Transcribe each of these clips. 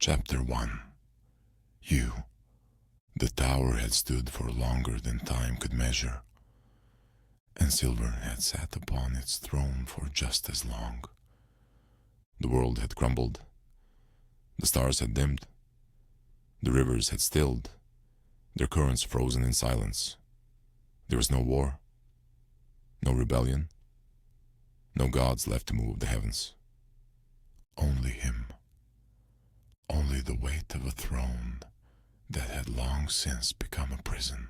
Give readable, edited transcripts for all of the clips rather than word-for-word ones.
Chapter 1. You. The tower had stood for longer than time could measure, and Silvern had sat upon its throne for just as long. The world had crumbled, the stars had dimmed, the rivers had stilled, their currents frozen in silence. There was no war, no rebellion, no gods left to move the heavens. Only him. Only the weight of a throne that had long since become a prison.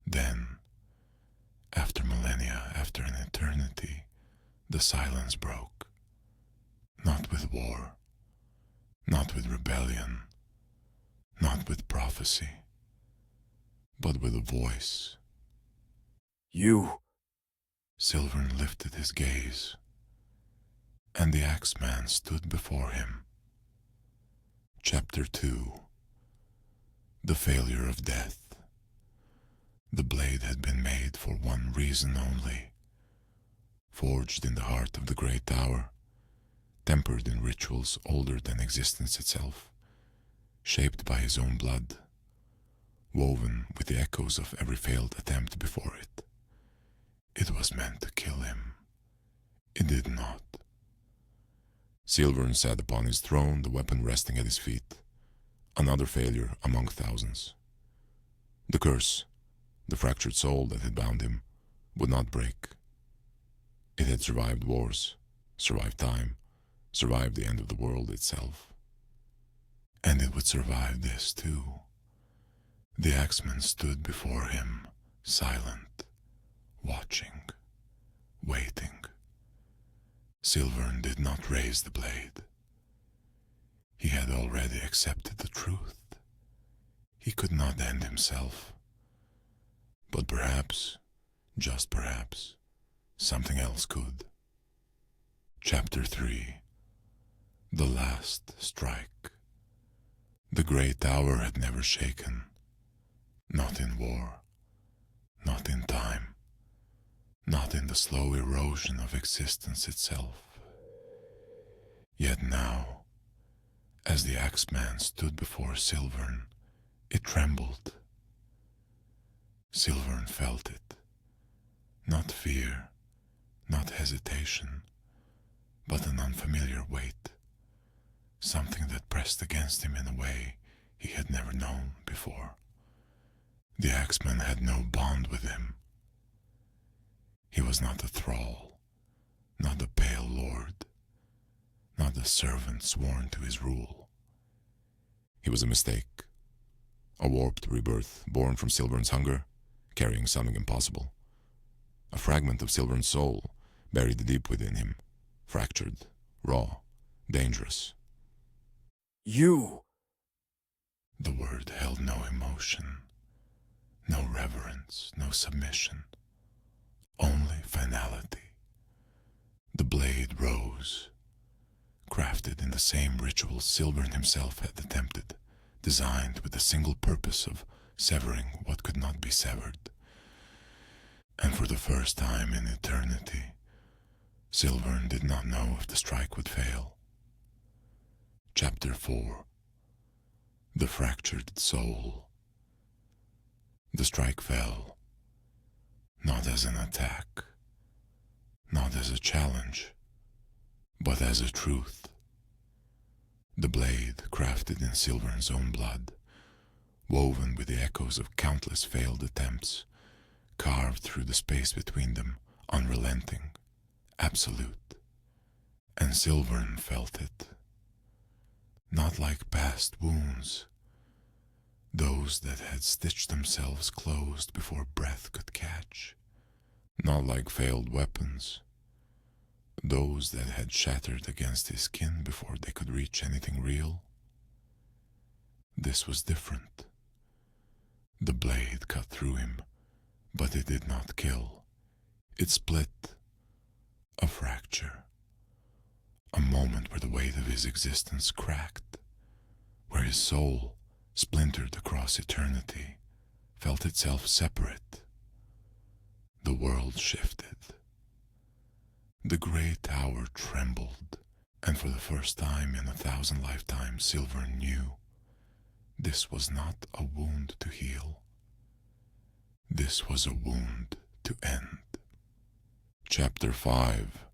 Then, after millennia, after an eternity, the silence broke. Not with war, not with rebellion, not with prophecy, but with a voice. You! Silvern lifted his gaze, and the Axeman stood before him. Chapter 2. The Failure of Death. The blade had been made for one reason only. Forged in the heart of the great tower, tempered in rituals older than existence itself, shaped by his own blood, woven with the echoes of every failed attempt before it. It was meant to kill him. It did not. Silvern sat upon his throne, the weapon resting at his feet. Another failure among thousands. The curse, the fractured soul that had bound him, would not break. It had survived wars, survived time, survived the end of the world itself. And it would survive this too. The Axeman stood before him, silent, watching, waiting. Silvern did not raise the blade. He had already accepted the truth. He could not end himself. But perhaps, just perhaps, something else could. Chapter 3. The Last Strike. The great tower had never shaken. Not in war. Not in time. Not in the slow erosion of existence itself. Yet now, as the Axeman stood before Silvern, it trembled. Silvern felt it. Not fear, not hesitation, but an unfamiliar weight. Something that pressed against him in a way he had never known before. The Axeman had no bond with him. He was not a thrall, not a pale lord, not a servant sworn to his rule. He was a mistake, a warped rebirth born from Silvern's hunger, carrying something impossible. A fragment of Silvern's soul, buried deep within him, fractured, raw, dangerous. You! The word held no emotion, no reverence, no submission. Only finality. The blade rose, crafted in the same ritual Silvern himself had attempted, designed with the single purpose of severing what could not be severed. And for the first time in eternity, Silvern did not know if the strike would fail. Chapter 4. The Fractured Soul. The strike fell. Not as an attack, not as a challenge, but as a truth. The blade, crafted in Silvern's own blood, woven with the echoes of countless failed attempts, carved through the space between them, unrelenting, absolute. And Silvern felt it. Not like past wounds, those that had stitched themselves closed before breath could catch. Not like failed weapons, those that had shattered against his skin before they could reach anything real. This was different. The blade cut through him, but it did not kill. It split. A fracture. A moment where the weight of his existence cracked, where his soul, splintered across eternity, felt itself separate. The world shifted. The great tower trembled, And for the first time in 1,000 lifetimes, Silvern knew this was not a wound to heal. This was a wound to end. Chapter 5.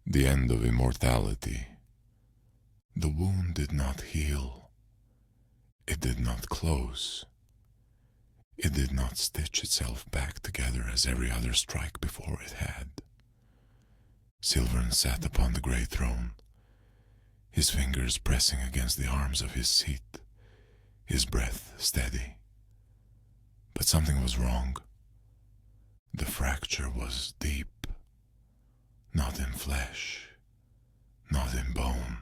The End of Immortality. The wound did not heal. It did not close. It did not stitch itself back together as every other strike before it had. Silvern sat upon the grey throne, his fingers pressing against the arms of his seat, his breath steady. But something was wrong. The fracture was deep, not in flesh, not in bone,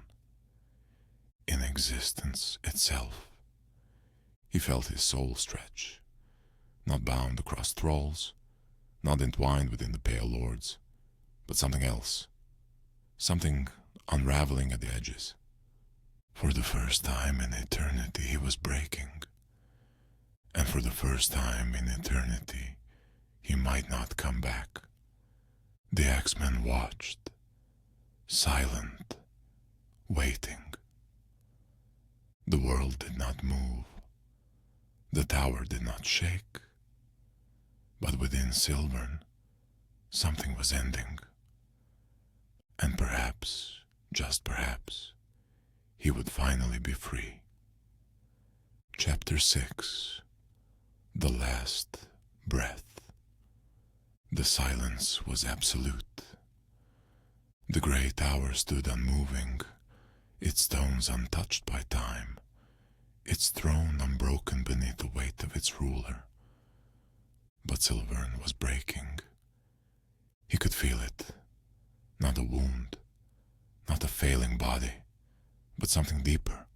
in existence itself. He felt his soul stretch, not bound across thralls, not entwined within the Pale Lords, but something else, something unraveling at the edges. For the first time in eternity he was breaking, and for the first time in eternity he might not come back. The axemen watched, silent, waiting. The world did not move. The tower did not shake. But within Silvern, something was ending. And perhaps, just perhaps, he would finally be free. Chapter 6. The Last Breath. The silence was absolute. The grey tower stood unmoving, its stones untouched by time, its throne unbroken beneath the weight of its ruler. But Silvern was breaking. He could feel it. Not a wound, not a failing body, but something deeper,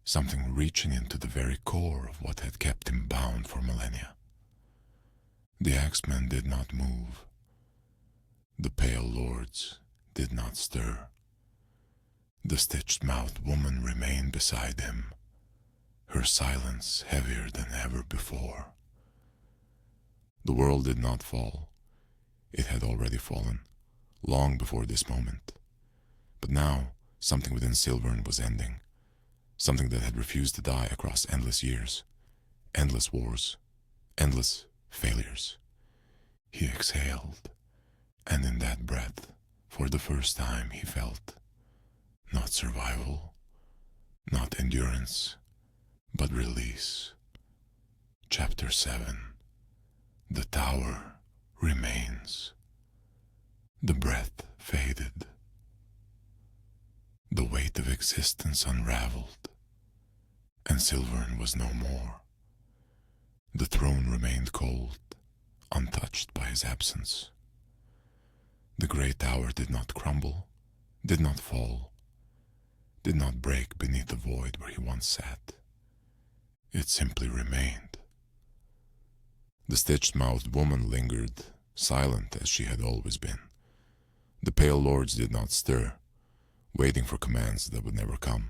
something reaching into the very core of what had kept him bound for millennia. The axemen did not move. The Pale Lords did not stir. The stitched-mouthed woman remained beside him, her silence heavier than ever before. The world did not fall. It had already fallen, long before this moment. But now, something within Silvern was ending, something that had refused to die across endless years, endless wars, endless failures. He exhaled, and in that breath, for the first time he felt not survival, not endurance, but release. Chapter 7. The tower remains. The breath faded. The weight of existence unraveled, and Silvern was no more. The throne remained cold, untouched by his absence. The grey tower did not crumble, did not fall, did not break beneath the void where he once sat. It simply remained. The stitched-mouthed woman lingered, silent as she had always been. The Pale Lords did not stir, waiting for commands that would never come.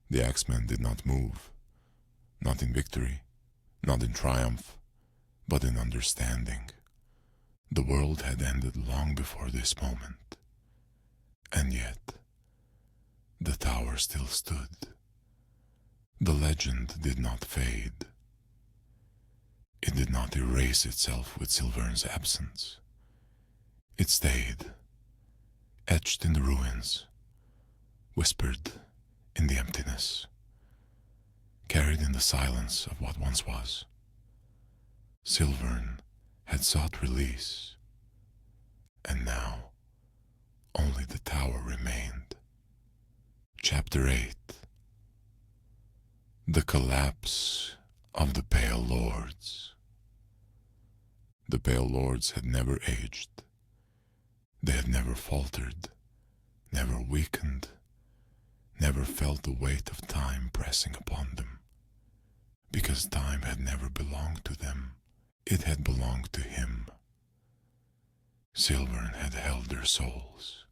The axemen did not move, not in victory, not in triumph, but in understanding. The world had ended long before this moment, and yet the tower still stood. The legend did not fade. It did not erase itself with Silvern's absence. It stayed, etched in the ruins, whispered in the emptiness, carried in the silence of what once was. Silvern had sought release, and now only the tower remained. Chapter 8. The Collapse of the Pale Lords. The Pale Lords had never aged. They had never faltered, never weakened, never felt the weight of time pressing upon them, because time had never belonged to them. It had belonged to him. Silvern had held their souls,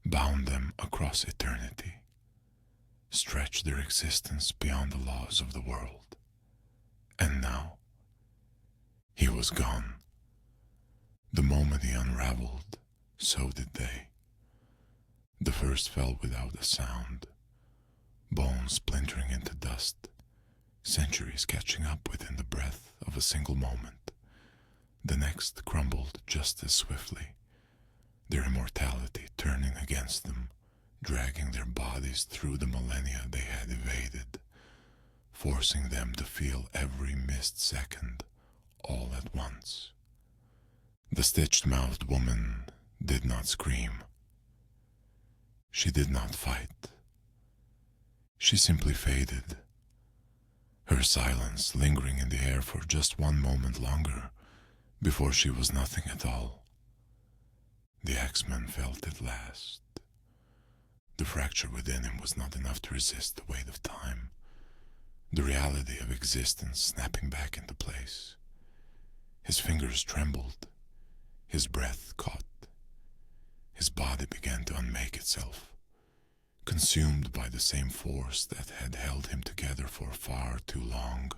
bound them across eternity, stretched their existence beyond the laws of the world. And now, he was gone. The moment he unraveled, so did they. The first fell without a sound, bones splintering into dust, centuries catching up within the breath of a single moment. The next crumbled just as swiftly, their immortality turning against them, dragging their bodies through the millennia they had evaded, forcing them to feel every missed second all at once. The stitched-mouthed woman did not scream. She did not fight. She simply faded, her silence lingering in the air for just one moment longer before she was nothing at all. The axeman felt it last. The fracture within him was not enough to resist the weight of time, the reality of existence snapping back into place. His fingers trembled, his breath caught, his body began to unmake itself, consumed by the same force that had held him together for far too long.